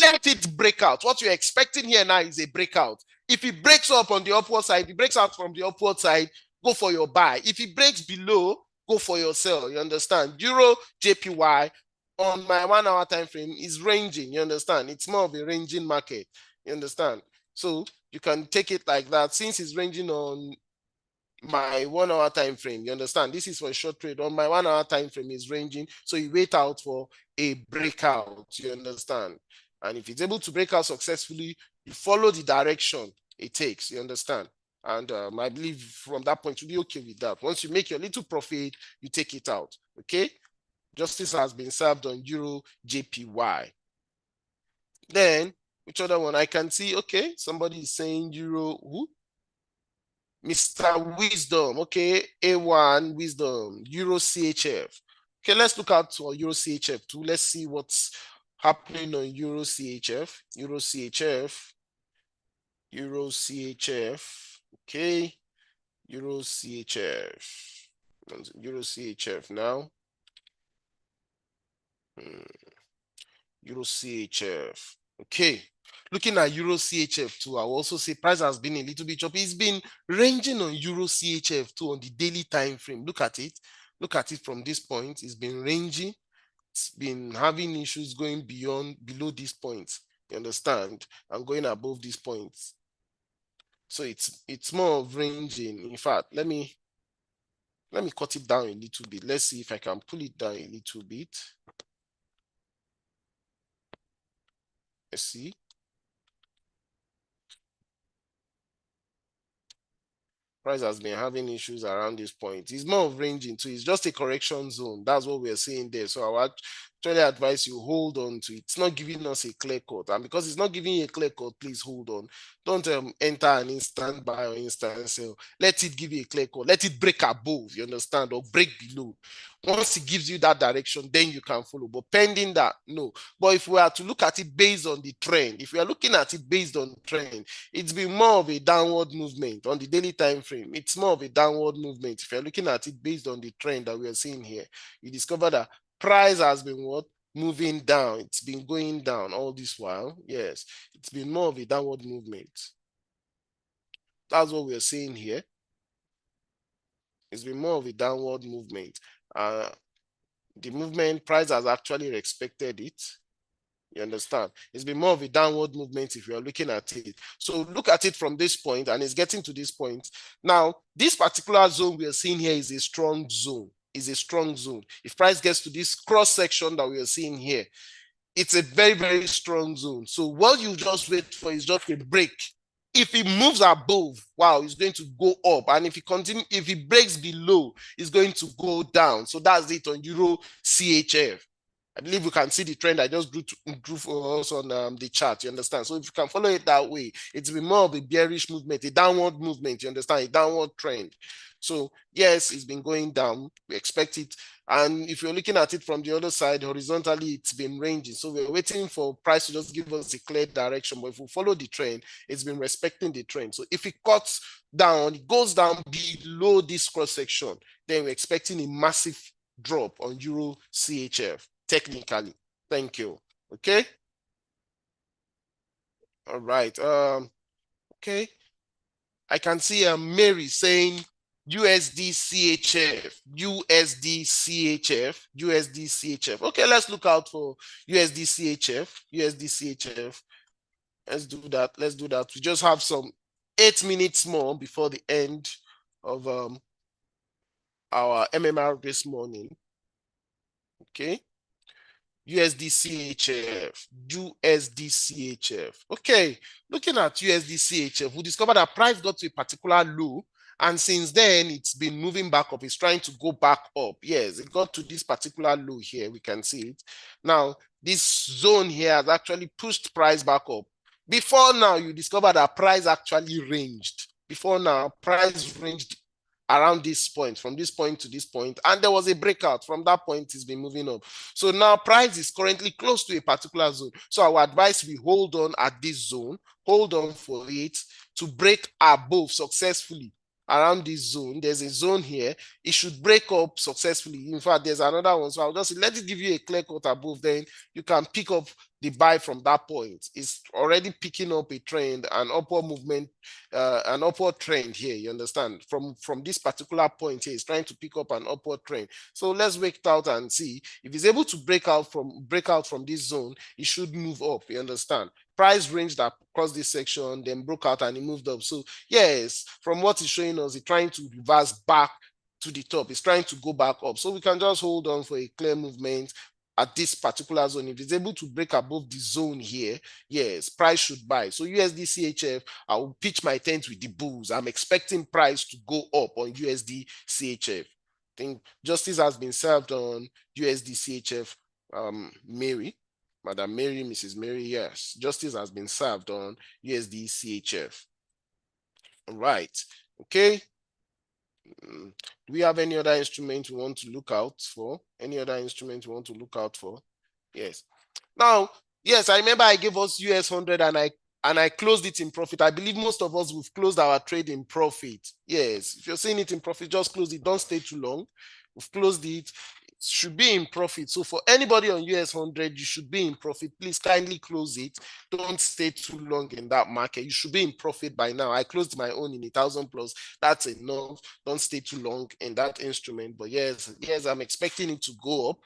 Let it break out. What you're expecting here now is a breakout. If it breaks up on the upward side, it breaks out from the upward side, go for your buy. If it breaks below, go for your sell. You understand? Euro JPY on my 1 hour time frame is ranging. You understand? It's more of a ranging market. You understand? So you can take it like that. Since it's ranging on my 1 hour time frame, you understand? This is for a short trade. On my 1 hour time frame is ranging. So you wait out for a breakout. You understand? And if it's able to break out successfully, you follow the direction it takes. You understand? And I believe from that point, you'll be okay with that. Once you make your little profit, you take it out. Okay? Justice has been served on Euro JPY. Then, which other one? I can see, okay, somebody is saying Euro, who? Mr. Wisdom, okay, A1 Wisdom, Euro CHF. Okay, let's look out for Euro CHF too. Let's see what's happening on Euro CHF. Euro CHF. Euro CHF. Okay. Euro CHF. Euro CHF now. Euro CHF. Okay. Looking at Euro CHF too, I will also say price has been a little bit choppy. It's been ranging on Euro CHF too on the daily time frame. Look at it. Look at it from this point. It's been ranging. It's been having issues going below these points. You understand? And going above these points. So it's more of ranging. In fact, let me cut it down a little bit. Let's see if I can pull it down a little bit. Let's see. Price has been having issues around this point. It's more of ranging too. It's just a correction zone. That's what we're seeing there. So I would actually advise you hold on to it. It's not giving us a clear cut. And because it's not giving you a clear cut, please hold on. Don't enter an instant buy or instant sell. Let it give you a clear cut. Let it break above, you understand, or break below. Once it gives you that direction, then you can follow. But pending that, no. But if we are to look at it based on the trend, if we are looking at it based on trend, it's been more of a downward movement on the daily time frame. It's more of a downward movement. If you're looking at it based on the trend that we are seeing here, you discover that price has been what? moving down. It's been going down all this while. Yes, it's been more of a downward movement. That's what we're seeing here. It's been more of a downward movement. The movement price has actually respected it. You understand? It's been more of a downward movement if you're looking at it. So look at it from this point, and it's getting to this point. Now, this particular zone we are seeing here is a strong zone. Is a strong zone. If price gets to this cross section that we are seeing here, it's a very, very strong zone. So what you just wait for is just a break. If it moves above, wow, it's going to go up. And if it breaks below, it's going to go down. So that's it on Euro CHF. I believe we can see the trend I just drew for us on the chart, you understand? So if you can follow it that way, it's been more of a bearish movement, a downward movement, you understand? A downward trend. So yes, it's been going down. We expect it. And if you're looking at it from the other side, horizontally, it's been ranging. So we're waiting for price to just give us a clear direction. But if we follow the trend, it's been respecting the trend. So if it cuts down, it goes down below this cross section, then we're expecting a massive drop on Euro CHF. Technically. Thank you. Okay. All right. Okay. I can see Mary saying USD CHF, USD CHF, USD CHF. Okay, let's look out for USD CHF, USD CHF. Let's do that. Let's do that. We just have some 8 minutes more before the end of our MMR this morning. Okay. USD CHF, USD CHF. Okay, looking at USD CHF, we discovered that price got to a particular low, and since then it's been moving back up. It's trying to go back up. Yes, it got to this particular low here. We can see it. Now, this zone here has actually pushed price back up. Before now, you discover that price actually ranged. Before now, price ranged around this point, from this point to this point, and there was a breakout. From that point, it's been moving up. So now price is currently close to a particular zone. So our advice, we hold on at this zone, hold on for it to break above successfully around this zone. There's a zone here. It should break up successfully. In fact, there's another one. So I'll just let it give you a clear cut above, then you can pick up the buy from that point. It's already picking up a trend, an upward movement, an upward trend here. You understand? From this particular point here, it's trying to pick up an upward trend. So let's wait out and see if it's able to break out from this zone. It should move up. You understand? Price range that crossed this section, then broke out and it moved up. So yes, from what it's showing us, it's trying to reverse back to the top. It's trying to go back up. So we can just hold on for a clear movement at this particular zone. If it's able to break above the zone here, yes, price should buy. So USD CHF, I will pitch my tent with the bulls. I'm expecting price to go up on USD CHF. I think justice has been served on USD CHF, Mary. Madam Mary, Mrs. Mary, yes. Justice has been served on USD CHF. All right. Okay. Do we have any other instrument we want to look out for? Any other instrument we want to look out for? Yes. Now, yes, I remember I gave us US 100 and I closed it in profit. I believe most of us, we've closed our trade in profit. Yes, if you're seeing it in profit, just close it. Don't stay too long. We've closed it. Should be in profit. So for anybody on US 100, you should be in profit. Please kindly close it. Don't stay too long in that market. You should be in profit by now. I closed my own in 1,000 plus. That's enough. Don't stay too long in that instrument. But yes, I'm expecting it to go up.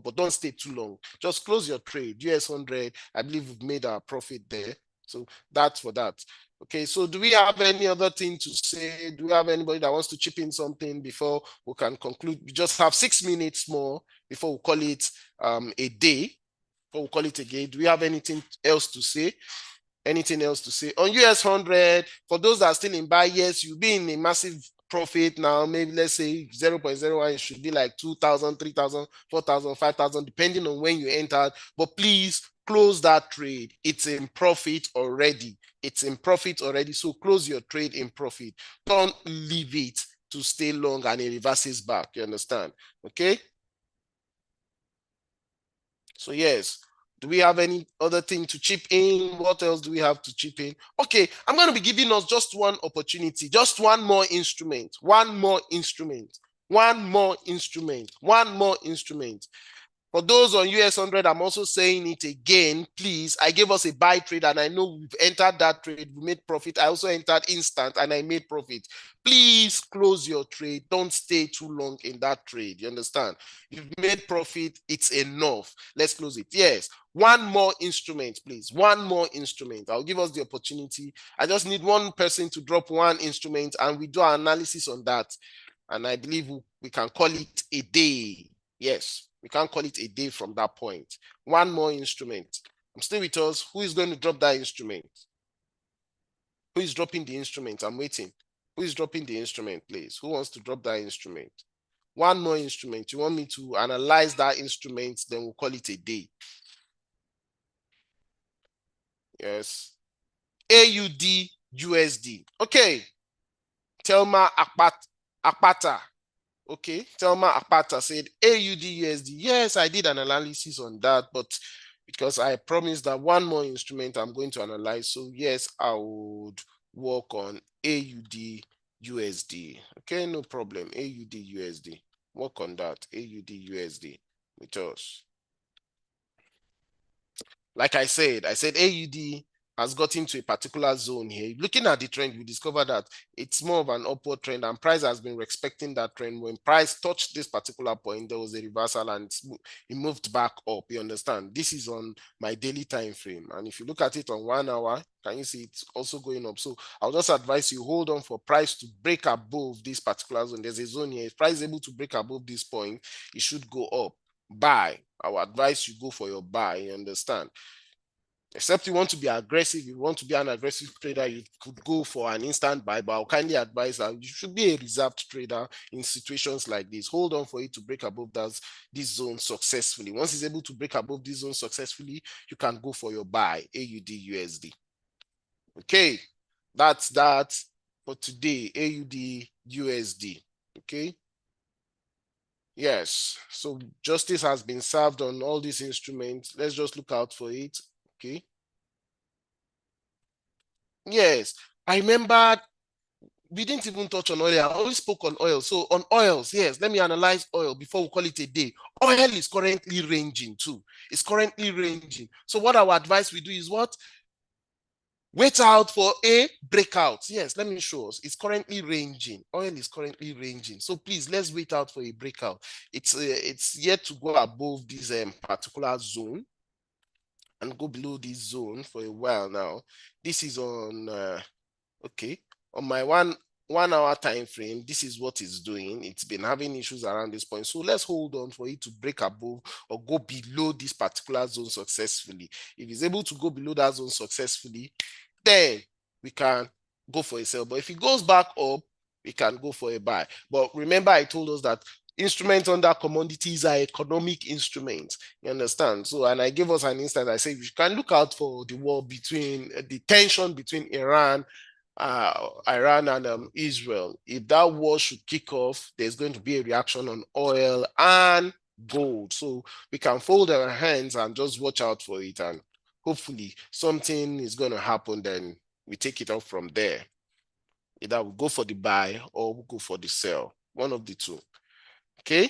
But don't stay too long. Just close your trade. US 100, I believe we've made our profit there. So that's for that. Okay, so do we have any other thing to say? Do we have anybody that wants to chip in something before we can conclude? We just have 6 minutes more before we call it a day. Before we call it a day. Do we have anything else to say? Anything else to say? On US 100, for those that are still in buy, yes, you'll be in a massive profit now. Maybe let's say 0.01, it should be like 2,000, 3,000, 4,000, 5,000, depending on when you entered. But please close that trade. It's in profit already. It's in profit already. So close your trade in profit. Don't leave it to stay long and it reverses back. You understand? Okay. So yes. Do we have any other thing to chip in? What else do we have to chip in? Okay, I'm going to be giving us just one opportunity, just one more instrument, one more instrument. For those on US 100, I'm also saying it again, please. I gave us a buy trade and I know we've entered that trade. We made profit. I also entered instant and I made profit. Please close your trade. Don't stay too long in that trade. You understand? You've made profit. It's enough. Let's close it. Yes. One more instrument, please. One more instrument. I'll give us the opportunity. I just need one person to drop one instrument and we do our analysis on that. And I believe we can call it a day. Yes, we can't call it a day from that point. One more instrument. I'm still with us. Who is going to drop that instrument? Who is dropping the instrument? I'm waiting. Who is dropping the instrument, please? Who wants to drop that instrument? One more instrument. You want me to analyze that instrument, then we'll call it a day. Yes. AUD USD. Okay. Telma Akpata. Okay. Telma Akpata said AUD USD. Yes, I did an analysis on that, but because I promised that one more instrument I'm going to analyze. So yes, I would work on AUD USD. Okay, no problem. AUD USD. Work on that. AUD USD with us. Like I said AUD has gotten to a particular zone here. Looking at the trend, we discover that it's more of an upward trend and price has been respecting that trend. When price touched this particular point, there was a reversal and it moved back up. You understand? This is on my daily time frame. And if you look at it on 1 hour, can you see it's also going up? So I'll just advise you hold on for price to break above this particular zone. There's a zone here. If price is able to break above this point, it should go up. Buy. I will advise you go for your buy. You understand? Except you want to be aggressive, you want to be an aggressive trader, you could go for an instant buy, but I'll kindly advise that you should be a reserved trader in situations like this. Hold on for it to break above this zone successfully. Once it's able to break above this zone successfully, you can go for your buy, AUD USD. Okay, that's that for today, AUD USD. Okay. Yes, so justice has been served on all these instruments. Let's just look out for it. Okay. Yes, I remember we didn't even touch on oil. I always spoke on oil. So on oils, yes, let me analyze oil before we call it a day. Oil is currently ranging too. It's currently ranging. So what our advice we do is what? Wait out for a breakout. Yes, let me show us. It's currently ranging. Oil is currently ranging. So please, let's wait out for a breakout. It's yet to go above this particular zone and go below this zone for a while now. This is on okay, on my one hour time frame. This is what it's doing. It's been having issues around this point, so let's hold on for it to break above or go below this particular zone successfully. If it's able to go below that zone successfully, then we can go for a sell. But if it goes back up, we can go for a buy. But remember, I told us that instruments under commodities are economic instruments. You understand? So, and I gave us an instance. I said we can look out for the war between the tension between Iran and Israel. If that war should kick off, there's going to be a reaction on oil and gold. So we can fold our hands and just watch out for it, and hopefully something is going to happen. Then we take it off from there. Either we go for the buy or we go for the sell. One of the two. Okay.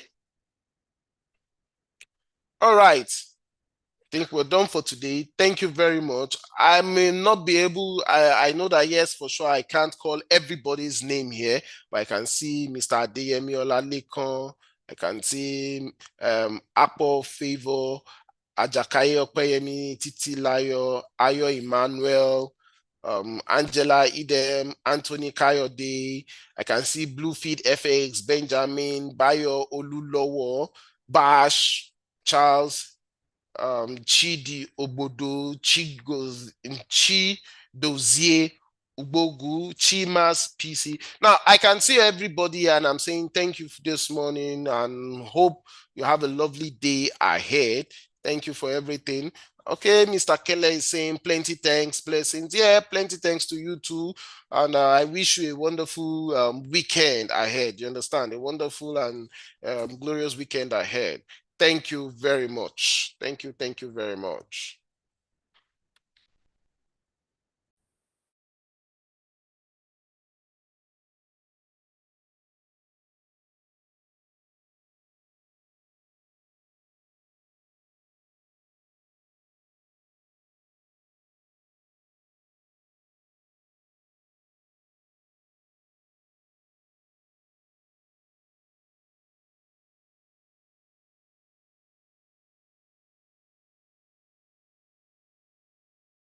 All right. I think we're done for today. Thank you very much. I may not be able, I know that yes, for sure, I can't call everybody's name here, but I can see Mr. Adeyemi Olalekan, I can see Apple Favor, Ajakaye Opeyemi, Titilayo, Ayo Emmanuel, Angela Idem, Anthony Kayode, I can see Bluefeed FX, Benjamin, Bayo Olulowo, Bash, Charles, Chidi Obodo, Chi Dozie, Ubogu, Chimas, PC. Now, I can see everybody and I'm saying thank you for this morning and hope you have a lovely day ahead. Thank you for everything. Okay, Mr. Keller is saying plenty thanks, blessings. Yeah, plenty thanks to you too. And I wish you a wonderful weekend ahead. You understand? A wonderful and glorious weekend ahead. Thank you very much. Thank you very much.